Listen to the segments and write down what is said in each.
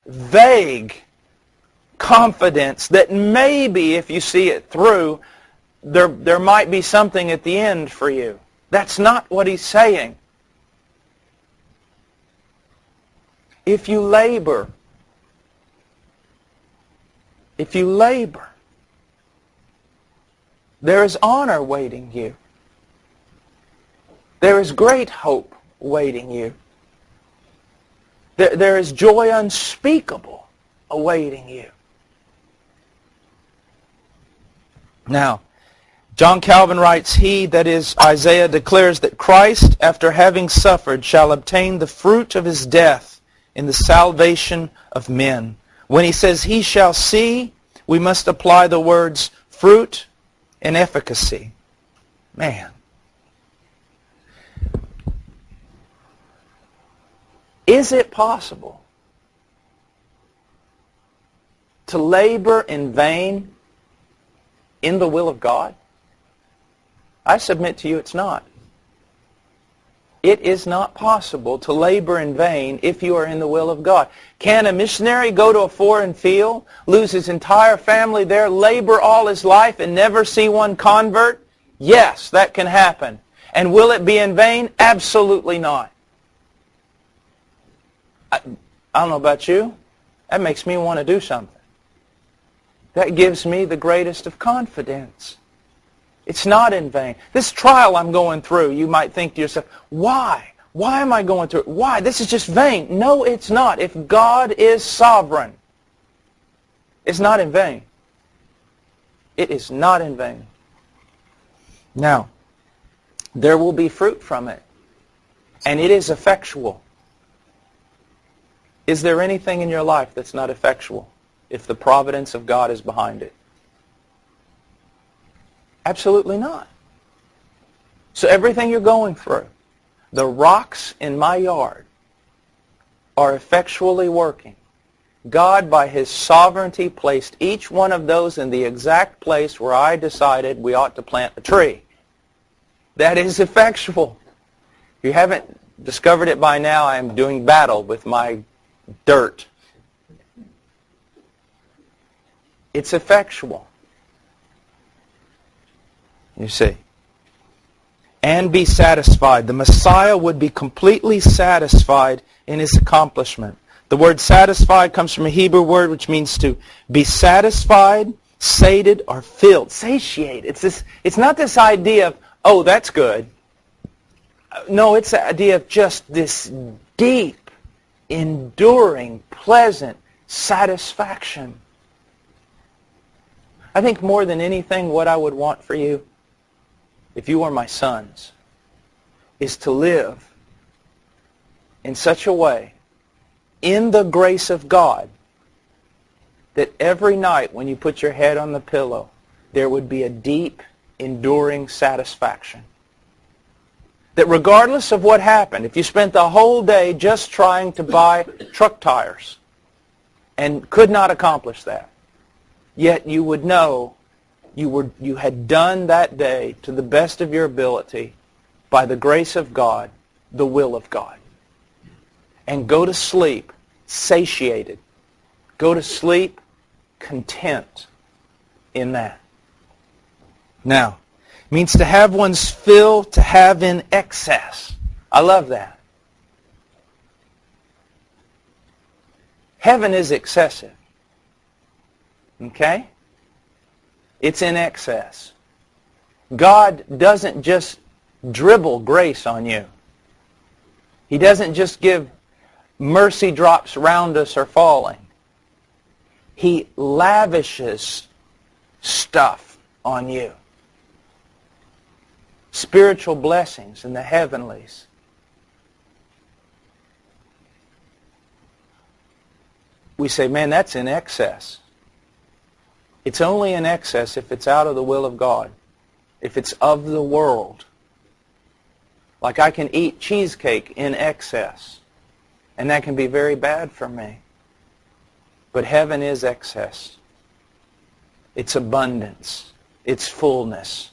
vague confidence that maybe if you see it through, there might be something at the end for you. That's not what he's saying. If you labor, there is honor waiting you. There is great hope awaiting you. There is joy unspeakable awaiting you. Now, John Calvin writes, he, that is Isaiah, declares that Christ, after having suffered, shall obtain the fruit of his death in the salvation of men. When he says he shall see, we must apply the words fruit and efficacy. Man. Is it possible to labor in vain in the will of God? I submit to you it's not. It is not possible to labor in vain if you are in the will of God. Can a missionary go to a foreign field, lose his entire family there, labor all his life, and never see one convert? Yes, that can happen. And will it be in vain? Absolutely not. I don't know about you. That makes me want to do something. That gives me the greatest of confidence. It's not in vain. This trial I'm going through, you might think to yourself, why? Why am I going through it? Why? This is just vain. No, it's not. If God is sovereign, it's not in vain. It is not in vain. Now, there will be fruit from it, and it is effectual. Is there anything in your life that's not effectual if the providence of God is behind it? Absolutely not. So everything you're going through, the rocks in my yard are effectually working. God, by His sovereignty, placed each one of those in the exact place where I decided we ought to plant a tree. That is effectual. If you haven't discovered it by now, I am doing battle with my dirt. It's effectual. You see. And be satisfied. The Messiah would be completely satisfied in His accomplishment. The word satisfied comes from a Hebrew word which means to be satisfied, sated, or filled. Satiate. It's not this idea of, oh, that's good. No, it's the idea of just this deep, enduring, pleasant satisfaction. I think more than anything what I would want for you, if you were my sons, is to live in such a way in the grace of God that every night when you put your head on the pillow, there would be a deep, enduring satisfaction. That regardless of what happened, if you spent the whole day just trying to buy truck tires and could not accomplish that, yet you would know you had done that day to the best of your ability by the grace of God, the will of God. And go to sleep satiated. Go to sleep content in that. Now, it means to have one's fill, to have in excess. I love that. Heaven is excessive. Okay? It's in excess. God doesn't just dribble grace on you. He doesn't just give mercy drops round us are falling. He lavishes stuff on you. Spiritual blessings in the heavenlies. We say, man, that's in excess. It's only in excess if it's out of the will of God. If it's of the world. Like I can eat cheesecake in excess. And that can be very bad for me. But heaven is excess. It's abundance. It's fullness.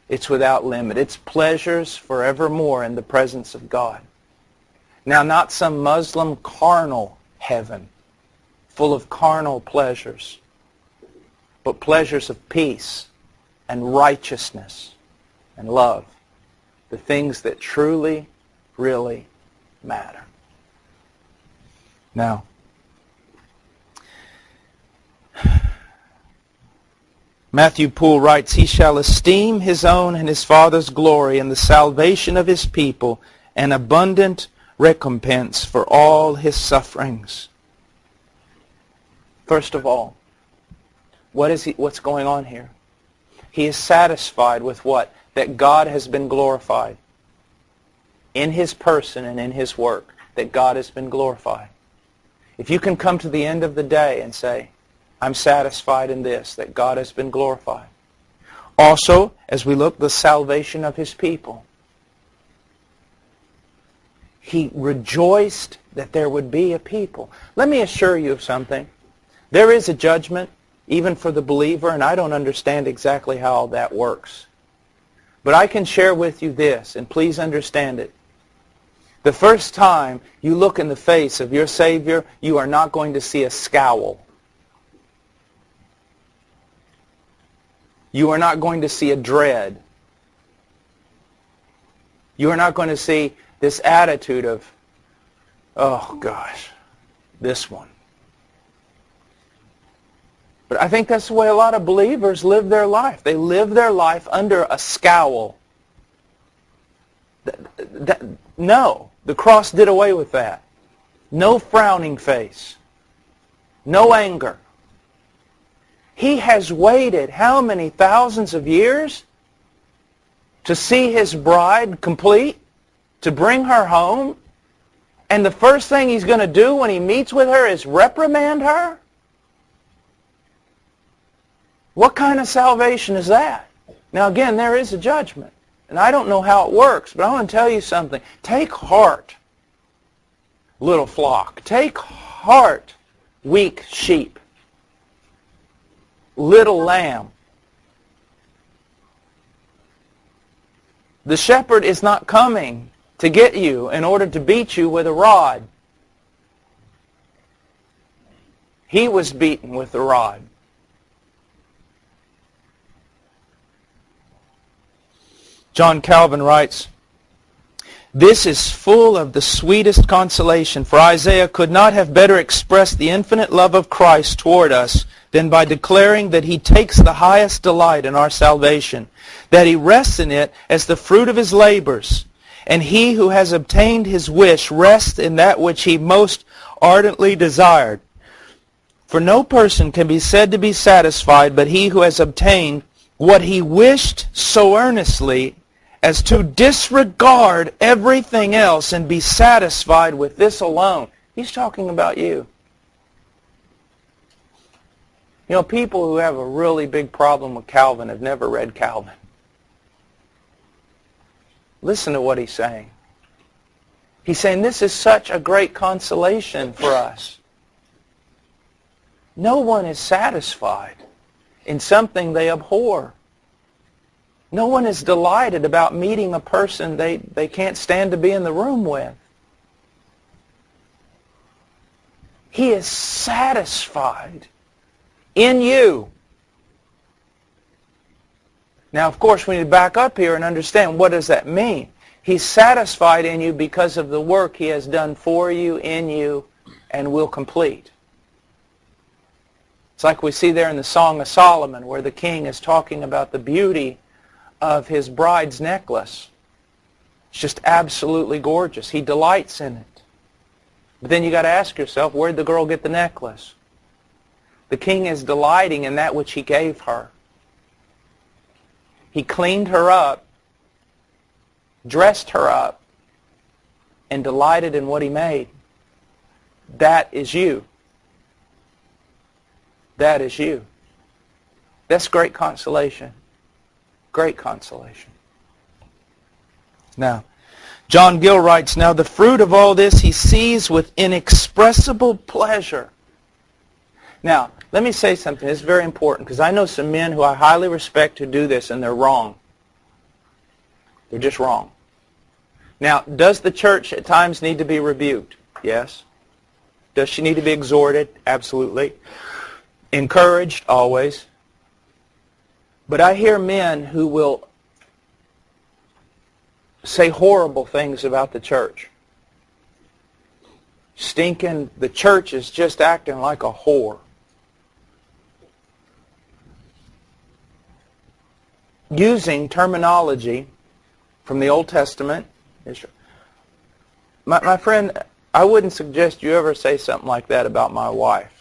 It's without limit. It's pleasures forevermore in the presence of God. Now, not some Muslim carnal heaven. full of carnal pleasures, but pleasures of peace and righteousness and love, the things that truly, really matter. Now, Matthew Poole writes, "He shall esteem his own and his Father's glory and the salvation of his people an abundant recompense for all his sufferings." First of all, what's going on here? He is satisfied with what? That God has been glorified in his person and in his work, that God has been glorified. If you can come to the end of the day and say, I'm satisfied in this, that God has been glorified. Also, as we look, the salvation of his people. He rejoiced that there would be a people. Let me assure you of something. There is a judgment, even for the believer, and I don't understand exactly how all that works. But I can share with you this, and please understand it. The first time you look in the face of your Savior, you are not going to see a scowl. You are not going to see a dread. You are not going to see this attitude of, oh gosh, this one. But I think that's the way a lot of believers live their life. They live their life under a scowl. No, the cross did away with that. No frowning face. No anger. He has waited how many thousands of years to see his bride complete, to bring her home, and the first thing he's going to do when he meets with her is reprimand her? What kind of salvation is that? Now again, there is a judgment, and I don't know how it works, but I want to tell you something. Take heart, little flock. Take heart, weak sheep. Little lamb. The shepherd is not coming to get you in order to beat you with a rod. He was beaten with the rod. John Calvin writes, "This is full of the sweetest consolation, for Isaiah could not have better expressed the infinite love of Christ toward us than by declaring that he takes the highest delight in our salvation, that he rests in it as the fruit of his labors, and he who has obtained his wish rests in that which he most ardently desired. For no person can be said to be satisfied but he who has obtained what he wished so earnestly as to disregard everything else and be satisfied with this alone." He's talking about you. You know, people who have a really big problem with Calvin have never read Calvin. Listen to what he's saying. He's saying this is such a great consolation for us. No one is satisfied in something they abhor. No one is delighted about meeting a person they can't stand to be in the room with. He is satisfied in you. Now, of course, we need to back up here and understand, what does that mean? He's satisfied in you because of the work he has done for you, in you, and will complete. It's like we see there in the Song of Solomon, where the king is talking about the beauty of his bride's necklace. It's just absolutely gorgeous. He delights in it. But then you got to ask yourself, where'd the girl get the necklace? The king is delighting in that which he gave her. He cleaned her up, dressed her up, and delighted in what he made. That is you. That is you. That's great consolation. Great consolation. Now, John Gill writes, "Now the fruit of all this he sees with inexpressible pleasure." Now, let me say something. It's very important, because I know some men who I highly respect who do this, and they're wrong. They're just wrong. Now, does the church at times need to be rebuked? Yes. Does she need to be exhorted? Absolutely. Encouraged? Always. But I hear men who will say horrible things about the church. The church is just acting like a whore. Using terminology from the Old Testament. My friend, I wouldn't suggest you ever say something like that about my wife.